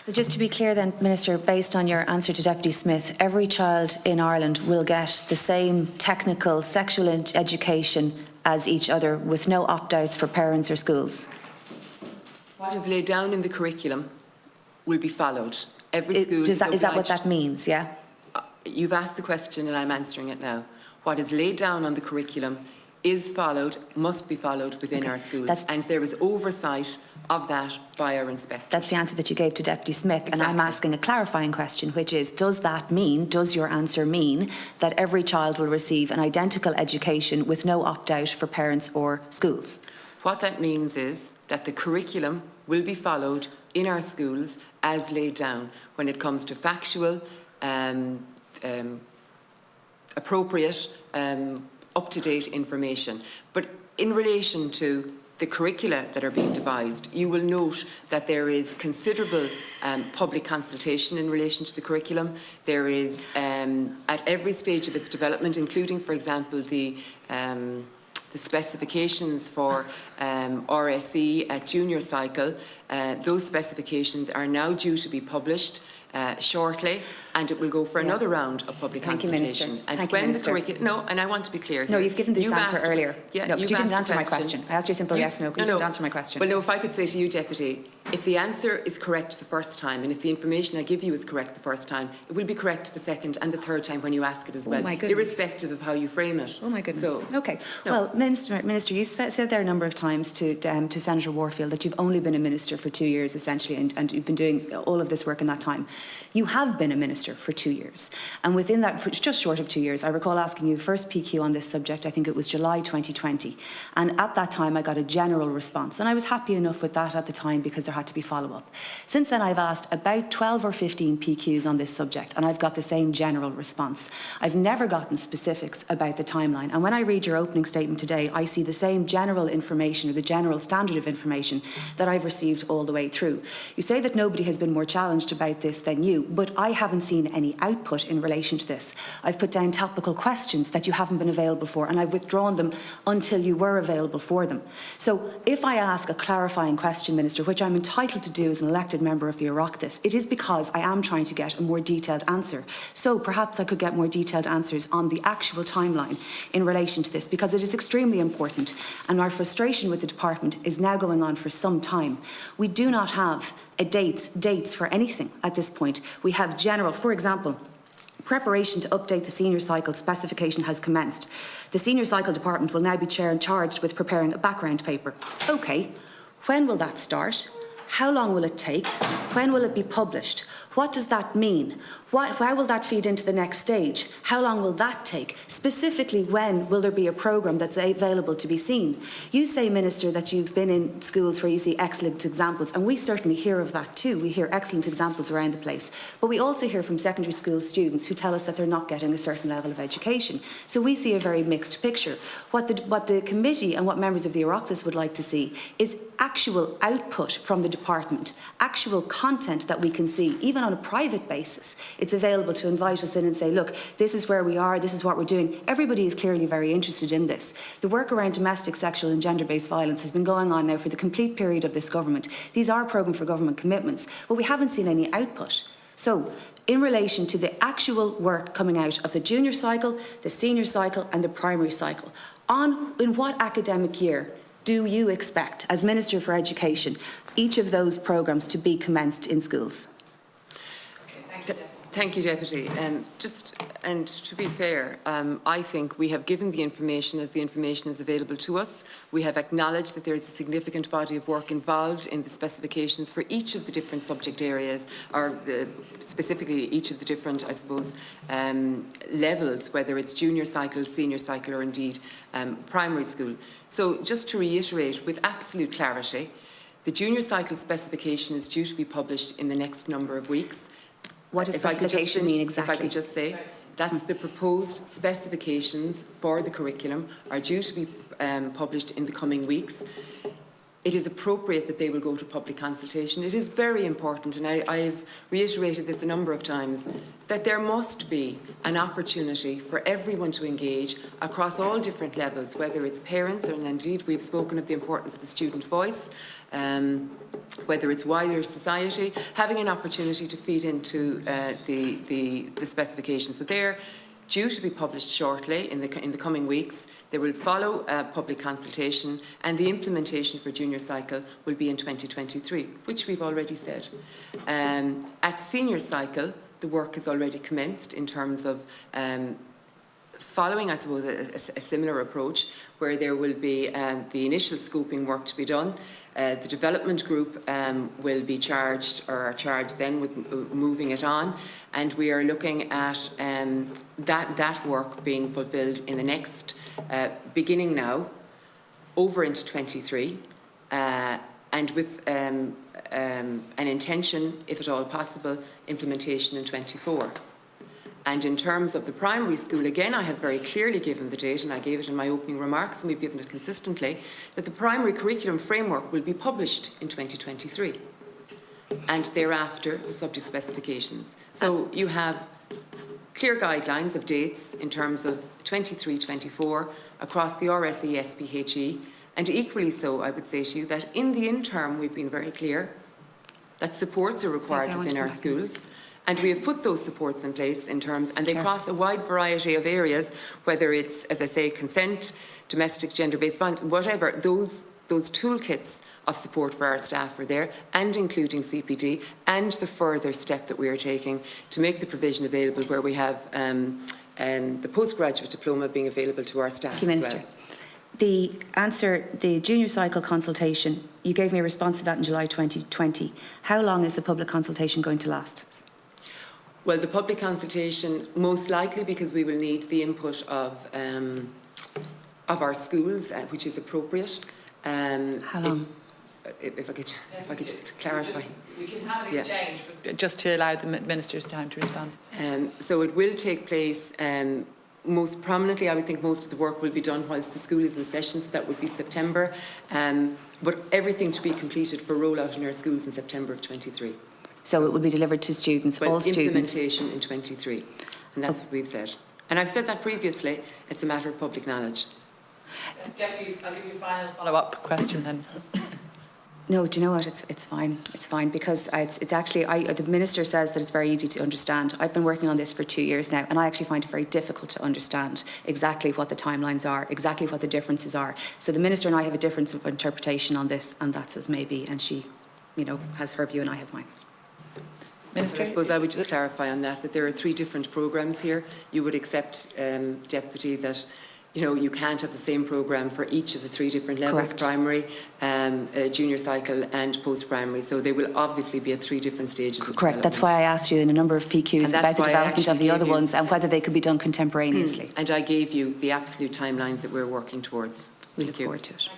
So just to be clear then, Minister, based on your answer to Deputy Smith, every child in Ireland will get the same technical sexual education as each other with no opt-outs for parents or schools? What is laid down in the curriculum will be followed. Every school is that what that means, yeah? You've asked the question and I'm answering it now. What is laid down on the curriculum is followed, must be followed within our schools. And there is oversight of that by our inspectors. That's the answer that you gave to Deputy Smith. Exactly. And I'm asking a clarifying question, which is, does your answer mean that every child will receive an identical education with no opt-out for parents or schools? What that means is that the curriculum will be followed in our schools as laid down when it comes to factual, appropriate, up-to-date information. But in relation to the curricula that are being devised, you will note that there is considerable public consultation in relation to the curriculum. There is, at every stage of its development, including, for example, the specifications for RSE at junior cycle, those specifications are now due to be published shortly, and it will go for another round of public consultation. And when the curriculum, no, and I want to be clear here. No, you've given this answer earlier. Yeah, no, but you didn't answer my question. I asked you a simple yes, no, but you didn't answer my question. Well, no, if I could say to you, Deputy, if the answer is correct the first time, and if the information I give you is correct the first time, it will be correct the second and the third time when you ask it as well, irrespective of how you frame it. Oh my goodness. So, okay. No. Well, Minister, you said there a number of times to Senator Warfield that you've only been a minister for 2 years, essentially, and you've been doing all of this work in that time. You have been a minister for 2 years, and within that, just short of 2 years, I recall asking you the first PQ on this subject. I think it was July 2020, and at that time I got a general response, and I was happy enough with that at the time because there had to be follow-up. Since then, I've asked about 12 or 15 PQs on this subject, and I've got the same general response. I've never gotten specifics about the timeline, and when I read your opening statement today, I see the same general information, or the general standard of information that I've received all the way through. You say that nobody has been more challenged about this than you, but I haven't seen any output in relation to this. I've put down topical questions that you haven't been available for, and I've withdrawn them until you were available for them. So if I ask a clarifying question, Minister, which I'm entitled to do as an elected member of the Oireachtas, it is because I am trying to get a more detailed answer. So perhaps I could get more detailed answers on the actual timeline in relation to this, because it is extremely important, and our frustration with the department is now going on for some time. We do not have dates for anything at this point. We have general, for example, preparation to update the senior cycle specification has commenced. The senior cycle department will now be charged with preparing a background paper. Okay, when will that start? How long will it take? When will it be published? What does that mean? How will that feed into the next stage? How long will that take? Specifically, when will there be a programme that's available to be seen? You say, Minister, that you've been in schools where you see excellent examples, and we certainly hear of that too. We hear excellent examples around the place. But we also hear from secondary school students who tell us that they're not getting a certain level of education. So we see a very mixed picture. What the committee and what members of the Oireachtas would like to see is actual output from the department, actual content that we can see, even on a private basis. It's available to invite us in and say, look, this is where we are, this is what we're doing. Everybody is clearly very interested in this. The work around domestic, sexual and gender-based violence has been going on now for the complete period of this government. These are programme for government commitments, but we haven't seen any output. So, in relation to the actual work coming out of the junior cycle, the senior cycle and the primary cycle, in what academic year do you expect, as Minister for Education, each of those programmes to be commenced in schools? Thank you, Deputy. And to be fair, I think we have given the information as the information is available to us. We have acknowledged that there is a significant body of work involved in the specifications for each of the different subject areas, or specifically each of the different, I suppose, levels, whether it's junior cycle, senior cycle, or indeed primary school. So just to reiterate with absolute clarity, the junior cycle specification is due to be published in the next number of weeks. What does specification mean exactly? If I could just say, that's the proposed specifications for the curriculum are due to be published in the coming weeks. It is appropriate that they will go to public consultation. It is very important, and I've reiterated this a number of times, that there must be an opportunity for everyone to engage across all different levels, whether it's parents, and indeed we've spoken of the importance of the student voice, whether it's wider society, having an opportunity to feed into the specifications. So they're due to be published shortly in the coming weeks. They will follow a public consultation, and the implementation for junior cycle will be in 2023, which we've already said. At senior cycle, the work has already commenced in terms of following, I suppose, a similar approach, where there will be the initial scoping work to be done. The development group will be charged, or are charged then with moving it on, and we are looking at that work being fulfilled in the next, beginning now, over into 23, and with an intention, if at all possible, implementation in 24. And in terms of the primary school, again, I have very clearly given the date, and I gave it in my opening remarks, and we've given it consistently, that the primary curriculum framework will be published in 2023, and thereafter the subject specifications. So you have clear guidelines of dates in terms of 23-24 across the RSE, SPHE, and equally so, I would say to you that in the interim, we've been very clear that supports are required within our schools. And we have put those supports in place in terms, and they cross a wide variety of areas, whether it's, as I say, consent, domestic gender-based violence, whatever, those toolkits of support for our staff are there, and including CPD, and the further step that we are taking to make the provision available where we have the postgraduate diploma being available to our staff. Thank you, Minister. Well. The answer, the junior cycle consultation, you gave me a response to that in July 2020. How long is the public consultation going to last? Well, the public consultation, most likely because we will need the input of our schools, which is appropriate. How long? If I could just clarify. We can have an exchange, but just to allow the Minister's time to respond. So it will take place, most prominently, I would think most of the work will be done whilst the school is in session, so that would be September. But everything to be completed for rollout in our schools in September of 23. So it will be delivered to students, all students? Implementation in 23, and that's what we've said. And I've said that previously, it's a matter of public knowledge. Jackie, I'll give you a final follow-up question then. No, do you know what? It's fine. It's fine because it's actually, the Minister says that it's very easy to understand. I've been working on this for 2 years now, and I actually find it very difficult to understand exactly what the timelines are, exactly what the differences are. So the Minister and I have a difference of interpretation on this, and that's as maybe, and she, has her view and I have mine. Minister? I suppose I would just clarify on that there are 3 different programmes here. You would accept, Deputy, that you can't have the same programme for each of the 3 different levels: correct. Primary, junior cycle and post-primary. So they will obviously be at 3 different stages of correct. That's why I asked you in a number of PQs about the development of the other ones and whether they could be done contemporaneously. And I gave you the absolute timelines that we're working towards. We look forward to it.